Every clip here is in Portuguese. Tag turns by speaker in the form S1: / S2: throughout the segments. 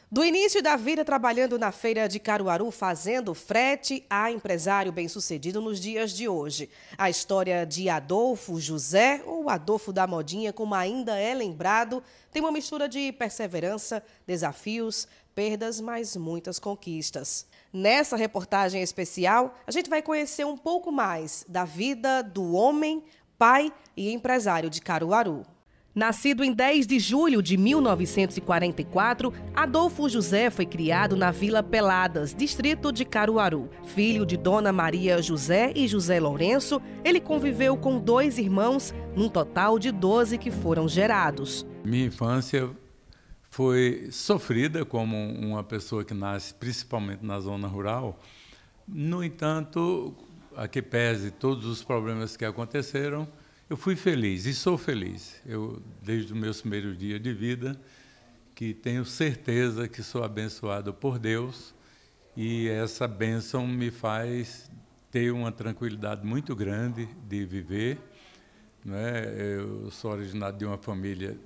S1: Do início da vida trabalhando na feira de Caruaru, fazendo frete, a empresário bem-sucedido nos dias de hoje. A história de Adolfo José, ou Adolfo da Modinha, como ainda é lembrado, tem uma mistura de perseverança, desafios, perdas, mas muitas conquistas. Nessa reportagem especial, a gente vai conhecer um pouco mais da vida do homem, pai e empresário de Caruaru. Nascido em 10 de julho de 1944, Adolfo José foi criado na Vila Peladas, distrito de Caruaru. Filho de Dona Maria José e José Lourenço, ele conviveu com 2 irmãos, num total de 12 que foram gerados.
S2: Minha infância foi sofrida como uma pessoa que nasce principalmente na zona rural. No entanto, a que pese todos os problemas que aconteceram, eu fui feliz e sou feliz. Eu, desde o meu primeiro dia de vida, que tenho certeza que sou abençoado por Deus e essa bênção me faz ter uma tranquilidade muito grande de viver. Eu sou originário de uma família.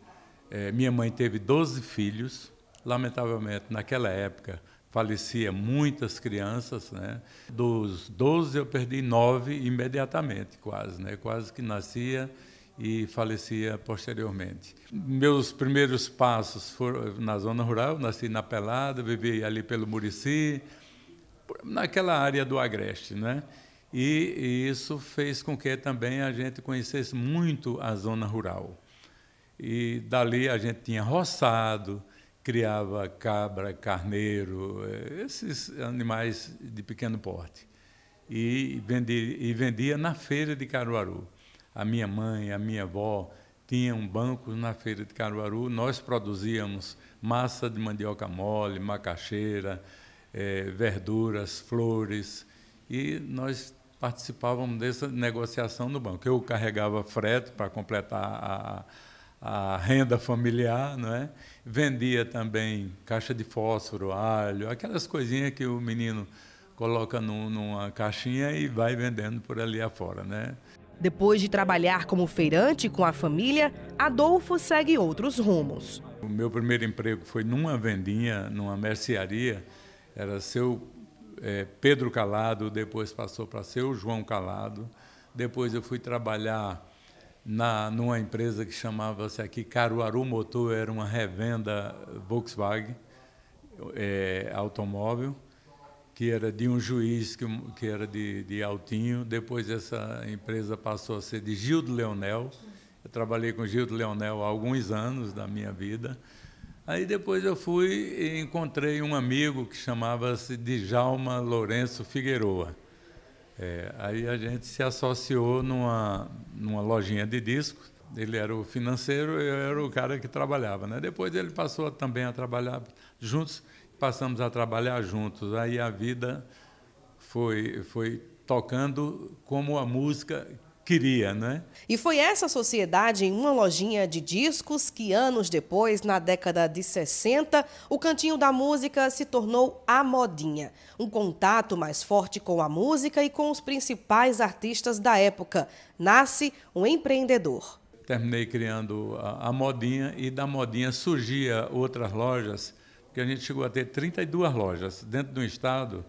S2: Minha mãe teve 12 filhos. Lamentavelmente, naquela época, falecia muitas crianças, né? Dos 12 eu perdi 9 imediatamente, quase, né? Quase que nascia e falecia posteriormente. Meus primeiros passos foram na zona rural, nasci na Pelada, vivi ali pelo Murici, naquela área do Agreste, né? E isso fez com que também a gente conhecesse muito a zona rural. E dali a gente tinha roçado, criava cabra, carneiro, esses animais de pequeno porte. E vendia na feira de Caruaru. A minha mãe, a minha avó tinham bancos na feira de Caruaru. Nós produzíamos massa de mandioca mole, macaxeira, verduras, flores. E nós participávamos dessa negociação no banco. Eu carregava frete para completar a renda familiar, não é? Vendia também caixa de fósforo, alho, aquelas coisinhas que o menino coloca numa caixinha e vai vendendo por ali afora, né?
S1: Depois de trabalhar como feirante com a família, Adolfo segue outros rumos.
S2: O meu primeiro emprego foi numa vendinha, numa mercearia, era seu Pedro Calado, depois passou para seu João Calado, depois eu fui trabalhar numa empresa que chamava-se aqui Caruaru Motor, era uma revenda Volkswagen, automóvel, que era de um juiz que era de Altinho. Depois essa empresa passou a ser de Gildo Leonel. Eu trabalhei com Gildo Leonel há alguns anos da minha vida. Aí depois eu fui e encontrei um amigo que chamava-se Djalma Lourenço Figueroa. Aí a gente se associou numa lojinha de discos. Ele era o financeiro, eu era o cara que trabalhava, né? Depois ele passou também a trabalhar juntos, passamos a trabalhar juntos. Aí a vida foi tocando como a música queria, né?
S1: E foi essa sociedade em uma lojinha de discos que, anos depois, na década de 60, o Cantinho da Música se tornou a Modinha. Um contato mais forte com a música e com os principais artistas da época. Nasce um empreendedor.
S2: Terminei criando a Modinha e da Modinha surgia outras lojas, porque a gente chegou a ter 32 lojas dentro do estado.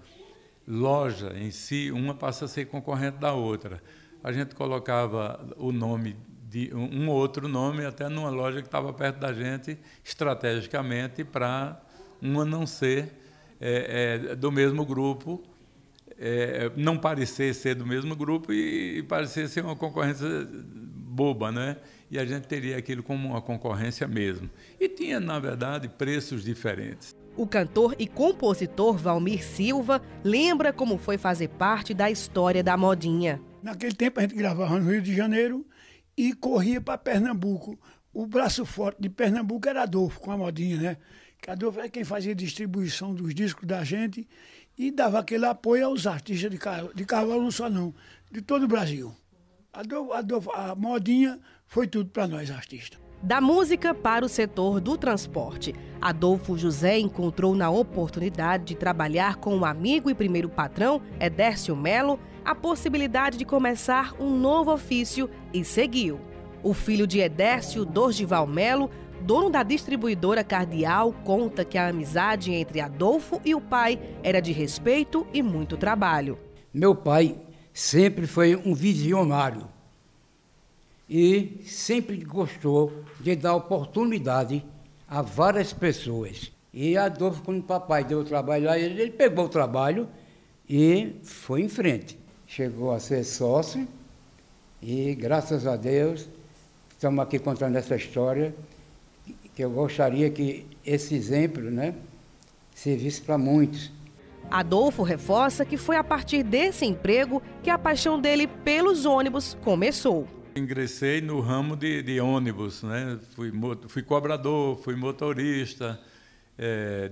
S2: Loja em si, uma passa a ser concorrente da outra. A gente colocava o nome de um outro nome até numa loja que estava perto da gente, estrategicamente, para uma não ser do mesmo grupo, não parecer ser do mesmo grupo e parecer ser uma concorrência boba, né? E a gente teria aquilo como uma concorrência mesmo. E tinha, na verdade, preços diferentes.
S1: O cantor e compositor Valmir Silva lembra como foi fazer parte da história da Modinha.
S3: Naquele tempo a gente gravava no Rio de Janeiro e corria para Pernambuco. O braço forte de Pernambuco era Adolfo, com a Modinha, né? Que Adolfo é quem fazia a distribuição dos discos da gente e dava aquele apoio aos artistas de Caruaru, não só não, de todo o Brasil. A Modinha foi tudo para nós, artistas.
S1: Da música para o setor do transporte, Adolfo José encontrou na oportunidade de trabalhar com o amigo e primeiro patrão, Edércio Melo, a possibilidade de começar um novo ofício e seguiu. O filho de Edércio, Dorival Melo, dono da distribuidora Cardial, conta que a amizade entre Adolfo e o pai era de respeito e muito trabalho.
S4: Meu pai sempre foi um visionário e sempre gostou de dar oportunidade a várias pessoas. E Adolfo, quando o papai deu o trabalho lá, ele pegou o trabalho e foi em frente. Chegou a ser sócio e, graças a Deus, estamos aqui contando essa história, que eu gostaria que esse exemplo, né, servisse para muitos.
S1: Adolfo reforça que foi a partir desse emprego que a paixão dele pelos ônibus começou.
S2: Ingressei no ramo de ônibus, né? Fui cobrador, fui motorista,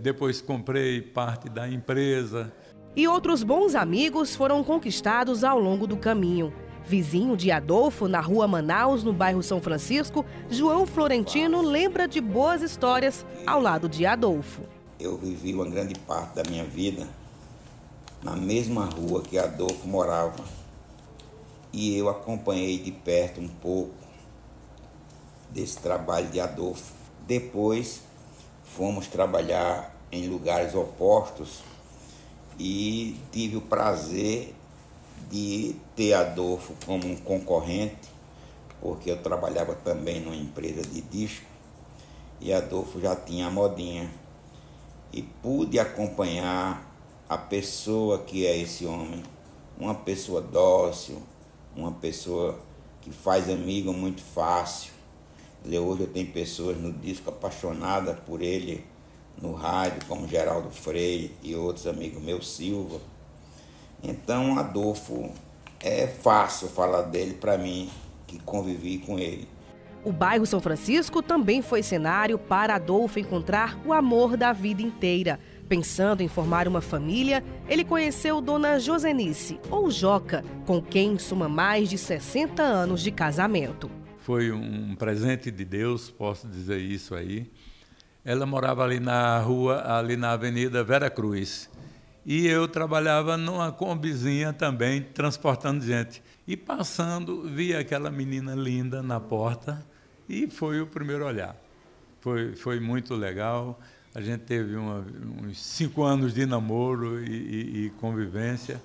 S2: depois comprei parte da empresa.
S1: E outros bons amigos foram conquistados ao longo do caminho. Vizinho de Adolfo, na rua Manaus, no bairro São Francisco, João Florentino lembra de boas histórias ao lado de Adolfo.
S5: Eu vivi uma grande parte da minha vida na mesma rua que Adolfo morava. E eu acompanhei de perto um pouco desse trabalho de Adolfo. Depois fomos trabalhar em lugares opostos e tive o prazer de ter Adolfo como um concorrente, porque eu trabalhava também numa empresa de disco e Adolfo já tinha a modinha. E pude acompanhar a pessoa que é esse homem, uma pessoa dócil, uma pessoa que faz amigo muito fácil. Hoje eu tenho pessoas no disco apaixonadas por ele, no rádio, como Geraldo Freire e outros amigos meus, Silva. Então, Adolfo, é fácil falar dele para mim, que convivi com ele.
S1: O bairro São Francisco também foi cenário para Adolfo encontrar o amor da vida inteira. Pensando em formar uma família, ele conheceu Dona Josenice, ou Joca, com quem soma mais de 60 anos de casamento.
S2: Foi um presente de Deus, posso dizer isso aí. Ela morava ali na rua, ali na Avenida Vera Cruz. E eu trabalhava numa combizinha também, transportando gente. E passando, vi aquela menina linda na porta e foi o primeiro olhar. Foi muito legal. A gente teve uns 5 anos de namoro e convivência.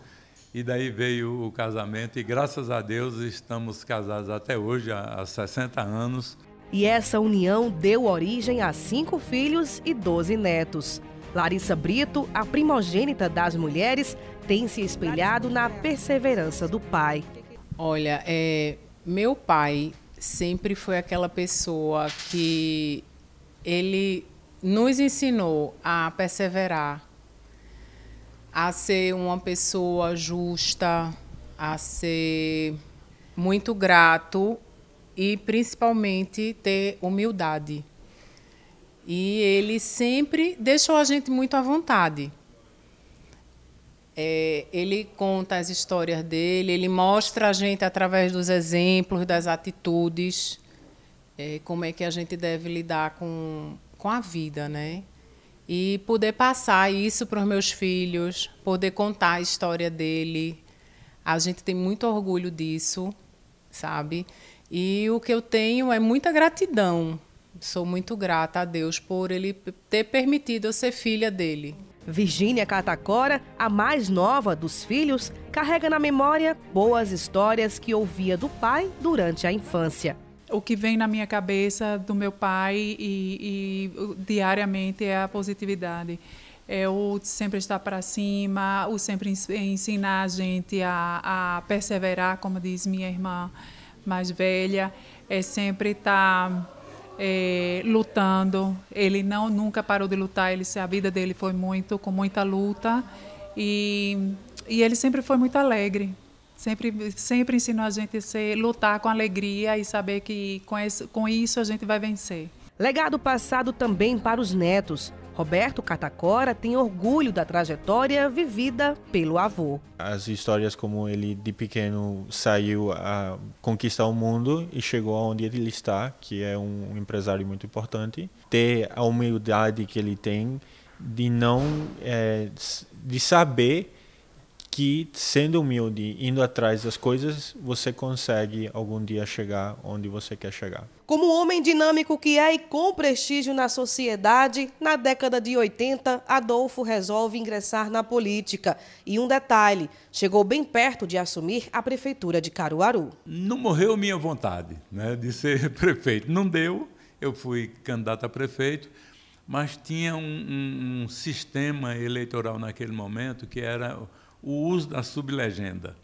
S2: E daí veio o casamento e, graças a Deus, estamos casados até hoje, há 60 anos.
S1: E essa união deu origem a 5 filhos e 12 netos. Larissa Brito, a primogênita das mulheres, tem se espelhado na perseverança do pai.
S6: Olha, meu pai sempre foi aquela pessoa que ele nos ensinou a perseverar, a ser uma pessoa justa, a ser muito grato e, principalmente, ter humildade. E ele sempre deixou a gente muito à vontade. Ele conta as histórias dele, ele mostra a gente através dos exemplos, das atitudes, como é que a gente deve lidar com a vida, né? E poder passar isso para os meus filhos, poder contar a história dele. A gente tem muito orgulho disso, sabe? E o que eu tenho é muita gratidão. Sou muito grata a Deus por ele ter permitido eu ser filha dele.
S1: Virgínia Catacora, a mais nova dos filhos, carrega na memória boas histórias que ouvia do pai durante a infância.
S7: O que vem na minha cabeça do meu pai e diariamente é a positividade. É o sempre estar para cima, o sempre ensinar a gente a perseverar, como diz minha irmã mais velha, é sempre estar lutando. Ele nunca parou de lutar, a vida dele foi com muita luta e ele sempre foi muito alegre. Sempre ensinou a gente a lutar com alegria e saber que com isso a gente vai vencer.
S1: Legado passado também para os netos. Roberto Catacora tem orgulho da trajetória vivida pelo avô.
S8: As histórias como ele de pequeno saiu a conquistar o mundo e chegou aonde ele está, que é um empresário muito importante. Ter a humildade que ele tem de de saber que, sendo humilde, indo atrás das coisas, você consegue algum dia chegar onde você quer chegar.
S1: Como homem dinâmico que é e com prestígio na sociedade, na década de 80, Adolfo resolve ingressar na política. E um detalhe, chegou bem perto de assumir a prefeitura de Caruaru.
S2: Não morreu minha vontade, né, de ser prefeito. Não deu, eu fui candidato a prefeito, mas tinha um sistema eleitoral naquele momento que era o uso da sublegenda.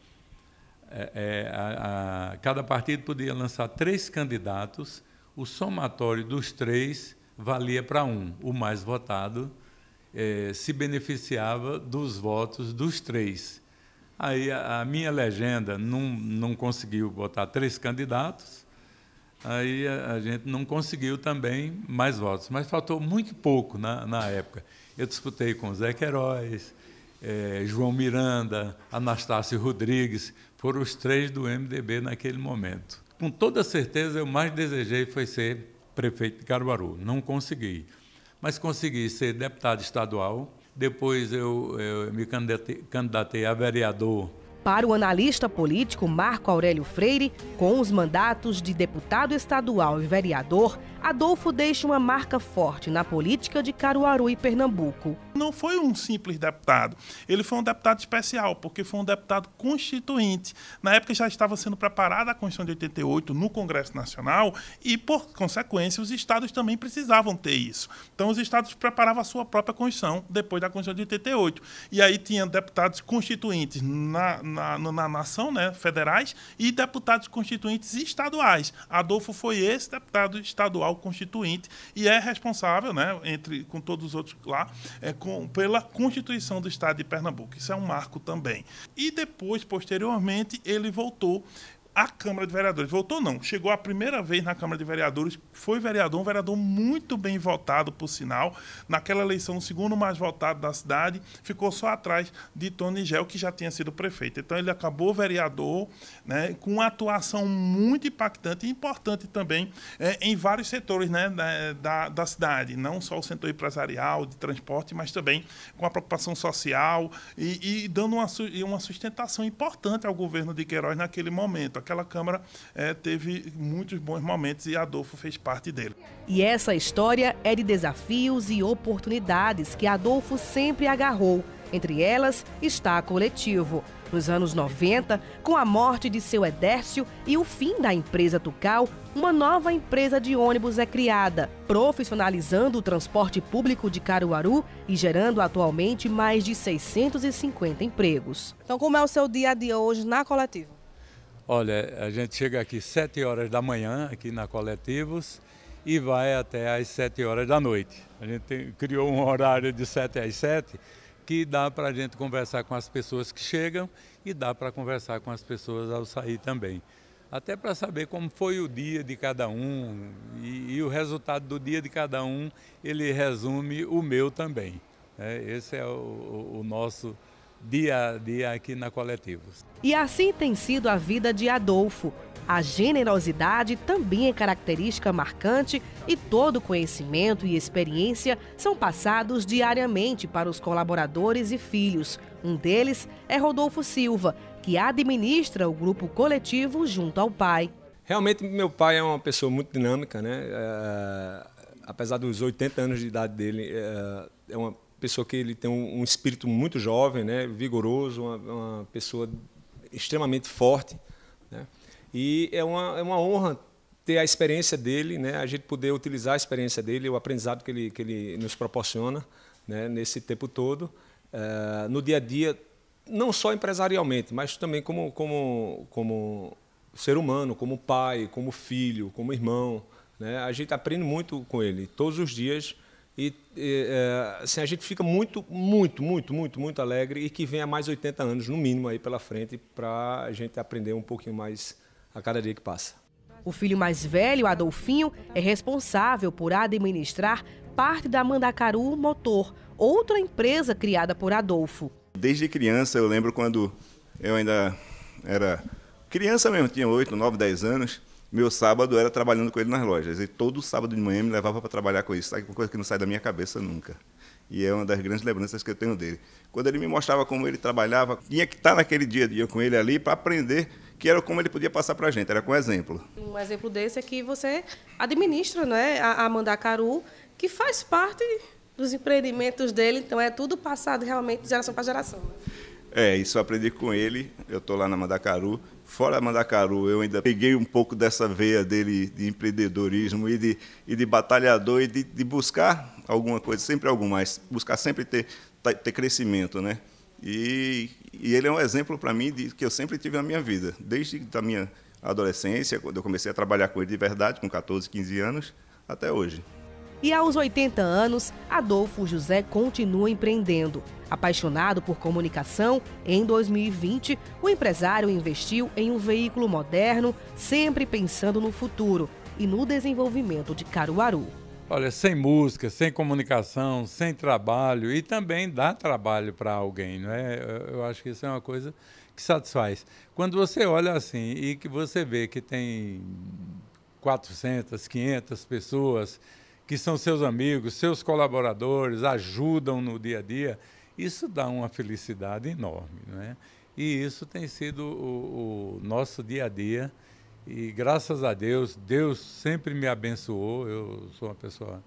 S2: Cada partido podia lançar 3 candidatos, o somatório dos 3 valia para um. O mais votado se beneficiava dos votos dos 3. Aí a minha legenda não conseguiu botar 3 candidatos, aí a gente não conseguiu também mais votos, mas faltou muito pouco na época. Eu disputei com Zé Queiroz, João Miranda, Anastácio Rodrigues, foram os 3 do MDB naquele momento. Com toda certeza, eu mais desejei foi ser prefeito de Caruaru. Não consegui, mas consegui ser deputado estadual. Depois eu me candidatei a vereador.
S1: Para o analista político Marco Aurélio Freire, com os mandatos de deputado estadual e vereador, Adolfo deixa uma marca forte na política de Caruaru e Pernambuco.
S9: Não foi um simples deputado, ele foi um deputado especial, porque foi um deputado constituinte. Na época já estava sendo preparada a Constituição de 88 no Congresso Nacional e, por consequência, os estados também precisavam ter isso. Então, os estados preparavam a sua própria Constituição depois da Constituição de 88. E aí tinha deputados constituintes na nação, né, federais, e deputados constituintes estaduais. Adolfo foi esse deputado estadual constituinte e é responsável, né, com todos os outros lá, pela Constituição do Estado de Pernambuco. Isso é um marco também. E depois, posteriormente, ele voltou à Câmara de Vereadores. Voltou não, chegou a primeira vez na Câmara de Vereadores, foi um vereador muito bem votado, por sinal. Naquela eleição, o segundo mais votado da cidade, ficou só atrás de Tony Gel, que já tinha sido prefeito. Então, ele acabou vereador, né, com uma atuação muito impactante e importante também em vários setores, né, da cidade, não só o setor empresarial, de transporte, mas também com a preocupação social e dando uma sustentação importante ao governo de Queiroz naquele momento. Aquela Câmara teve muitos bons momentos e Adolfo fez parte dele.
S1: E essa história é de desafios e oportunidades que Adolfo sempre agarrou. Entre elas está Coletivo. Nos anos 90, com a morte de seu Edércio e o fim da empresa Tucal, uma nova empresa de ônibus é criada, profissionalizando o transporte público de Caruaru e gerando atualmente mais de 650 empregos. Então, como é o seu dia a dia hoje na Coletivo?
S2: Olha, a gente chega aqui às 7 horas da manhã, aqui na Coletivos, e vai até às 7 horas da noite. A gente criou um horário de 7 às 7, que dá para a gente conversar com as pessoas que chegam e dá para conversar com as pessoas ao sair também. Até para saber como foi o dia de cada um e o resultado do dia de cada um, ele resume o meu também. Esse é o nosso dia a dia aqui na Coletivos.
S1: E assim tem sido a vida de Adolfo. A generosidade também é característica marcante e todo conhecimento e experiência são passados diariamente para os colaboradores e filhos. Um deles é Rodolfo Silva, que administra o grupo Coletivo junto ao pai.
S10: Realmente, meu pai é uma pessoa muito dinâmica, né? Apesar dos 80 anos de idade dele, é uma pessoa que ele tem um espírito muito jovem, né? Vigoroso, uma pessoa extremamente forte, né? E é uma honra ter a experiência dele, né? A gente poder utilizar a experiência dele, o aprendizado que ele nos proporciona, né? Nesse tempo todo, no dia a dia, não só empresarialmente, mas também como ser humano, como pai, como filho, como irmão, né? A gente aprende muito com ele, todos os dias, e assim, a gente fica muito alegre e que venha mais 80 anos, no mínimo, aí pela frente, para a gente aprender um pouquinho mais a cada dia que passa.
S1: O filho mais velho, Adolfinho, é responsável por administrar parte da Mandacaru Motor, outra empresa criada por Adolfo.
S11: Desde criança, eu lembro quando eu ainda era criança mesmo, tinha 8, 9, 10 anos, meu sábado era trabalhando com ele nas lojas. E todo sábado de manhã me levava para trabalhar com isso. Sabe, uma coisa que não sai da minha cabeça nunca. E é uma das grandes lembranças que eu tenho dele. Quando ele me mostrava como ele trabalhava, tinha que estar naquele dia a dia com ele ali para aprender que era como ele podia passar para a gente, era com exemplo.
S1: Um exemplo desse é que você administra, né, a Mandacaru, que faz parte dos empreendimentos dele, então é tudo passado realmente de geração para geração.
S11: Isso eu aprendi com ele, eu estou lá na Mandacaru. Fora a Mandacaru, eu ainda peguei um pouco dessa veia dele de empreendedorismo e de batalhador e de buscar alguma coisa, sempre algo mais, buscar sempre ter crescimento, né? E ele é um exemplo para mim que eu sempre tive na minha vida, desde a minha adolescência, quando eu comecei a trabalhar com ele de verdade, com 14, 15 anos, até hoje.
S1: E aos 80 anos, Adolfo José continua empreendendo. Apaixonado por comunicação, em 2020, o empresário investiu em um veículo moderno, sempre pensando no futuro e no desenvolvimento de Caruaru.
S2: Olha, sem música, sem comunicação, sem trabalho, e também dá trabalho para alguém, não é? Eu acho que isso é uma coisa que satisfaz. Quando você olha assim e que você vê que tem 400, 500 pessoas que são seus amigos, seus colaboradores, ajudam no dia a dia, isso dá uma felicidade enorme, não é? E isso tem sido o nosso dia a dia. E graças a Deus, Deus sempre me abençoou, eu sou uma pessoa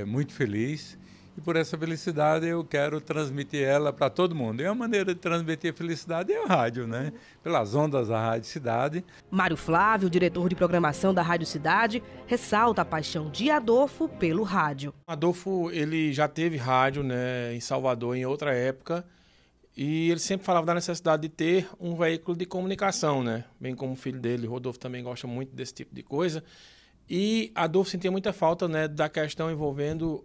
S2: muito feliz. E por essa felicidade eu quero transmitir ela para todo mundo. E a maneira de transmitir a felicidade é a rádio, né? Pelas ondas da Rádio Cidade.
S1: Mário Flávio, diretor de programação da Rádio Cidade, ressalta a paixão de Adolfo pelo rádio.
S12: Adolfo, ele já teve rádio, né, em Salvador em outra época. E ele sempre falava da necessidade de ter um veículo de comunicação, né? Bem como o filho dele, Rodolfo, também gosta muito desse tipo de coisa. E Adolfo sentia muita falta, né, da questão envolvendo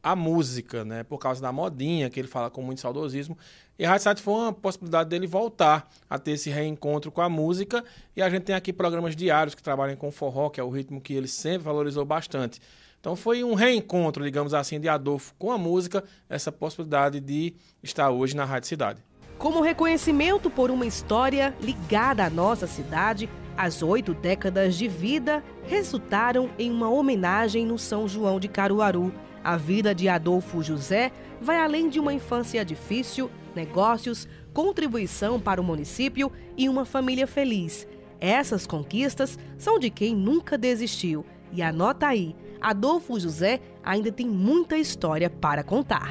S12: a música, né? Por causa da modinha, que ele fala com muito saudosismo. E a Rádio Cidade foi uma possibilidade dele voltar a ter esse reencontro com a música. E a gente tem aqui programas diários que trabalham com forró, que é o ritmo que ele sempre valorizou bastante. Então foi um reencontro, digamos assim, de Adolfo com a música, essa possibilidade de estar hoje na Rádio Cidade.
S1: Como reconhecimento por uma história ligada à nossa cidade, as 8 décadas de vida resultaram em uma homenagem no São João de Caruaru. A vida de Adolfo José vai além de uma infância difícil, negócios, contribuição para o município e uma família feliz. Essas conquistas são de quem nunca desistiu. E anota aí, Adolfo José ainda tem muita história para contar.